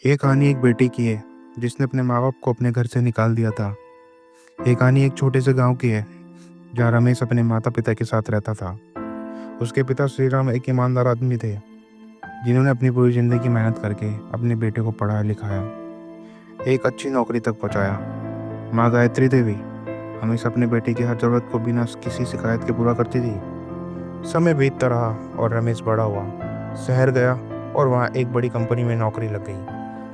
ये कहानी एक बेटे की है जिसने अपने माँ बाप को अपने घर से निकाल दिया था। ये कहानी एक छोटे से गांव की है जहाँ रमेश अपने माता पिता के साथ रहता था। उसके पिता श्री राम एक ईमानदार आदमी थे जिन्होंने अपनी पूरी जिंदगी मेहनत करके अपने बेटे को पढ़ाया लिखाया, एक अच्छी नौकरी तक पहुंचाया। माँ गायत्री देवी हमेशा अपने बेटे की हर जरूरत को बिना किसी शिकायत के पूरा करती थी। समय बीतता रहा और रमेश बड़ा हुआ, शहर गया और वहाँ एक बड़ी कंपनी में नौकरी लग गई।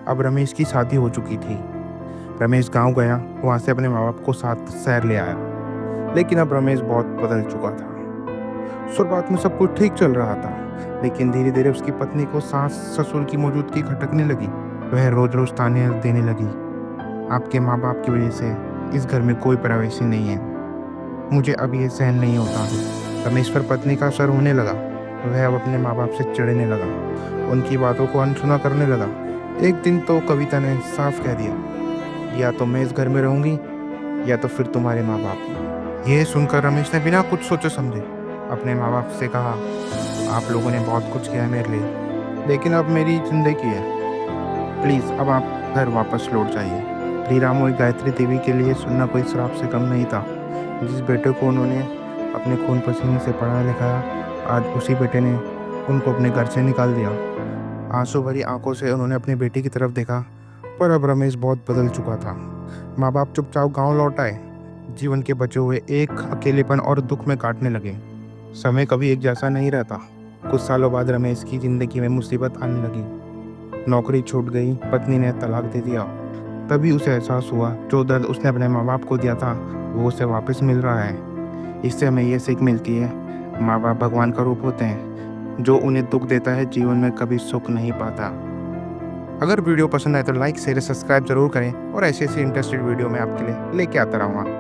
अब रमेश की शादी हो चुकी थी। रमेश गांव गया, वहां से अपने माँ बाप को साथ शहर ले आया। लेकिन अब रमेश बहुत बदल चुका था। शुरुआत में सब कुछ ठीक चल रहा था, लेकिन धीरे धीरे उसकी पत्नी को सास ससुर की मौजूदगी खटकने लगी। वह रोज रोज ताने देने लगी, आपके माँ बाप की वजह से इस घर में कोई प्राइवेसी नहीं है, मुझे अब ये सहन नहीं होता। रमेश पर पत्नी का असर होने लगा। वह अब अपने माँ बाप से चिढ़ने लगा, उनकी बातों को अनसुना करने लगा। एक दिन तो कविता ने साफ कह दिया, या तो मैं इस घर में रहूंगी या तो फिर तुम्हारे माँ बाप। ये सुनकर रमेश ने बिना कुछ सोचे समझे अपने माँ बाप से कहा, आप लोगों ने बहुत कुछ किया है मेरे लिए, लेकिन अब मेरी जिंदगी है, प्लीज़ अब आप घर वापस लौट जाइए। श्री राम और गायत्री देवी के लिए सुनना कोई श्राप से कम नहीं था। जिस बेटे को उन्होंने अपने खून पसीने से पढ़ाया लिखाया, आज उसी बेटे ने उनको अपने घर से निकाल दिया। आंसू भरी आंखों से उन्होंने अपनी बेटी की तरफ देखा, पर अब रमेश बहुत बदल चुका था। माँ बाप चुपचाप गांव लौट आए, जीवन के बचे हुए एक अकेलेपन और दुख में काटने लगे। समय कभी एक जैसा नहीं रहता। कुछ सालों बाद रमेश की जिंदगी में मुसीबत आने लगी। नौकरी छूट गई, पत्नी ने तलाक दे दिया। तभी उसे एहसास हुआ जो दर्द उसने अपने माँ बाप को दिया था वो उसे वापस मिल रहा है। इससे हमें ये सीख मिलती है, माँ बाप भगवान का रूप होते हैं, जो उन्हें दुख देता है जीवन में कभी सुख नहीं पाता। अगर वीडियो पसंद आए तो लाइक शेयर सब्सक्राइब जरूर करें और ऐसी ऐसी इंटरेस्टेड वीडियो मैं आपके लिए लेके आता रहूँगा।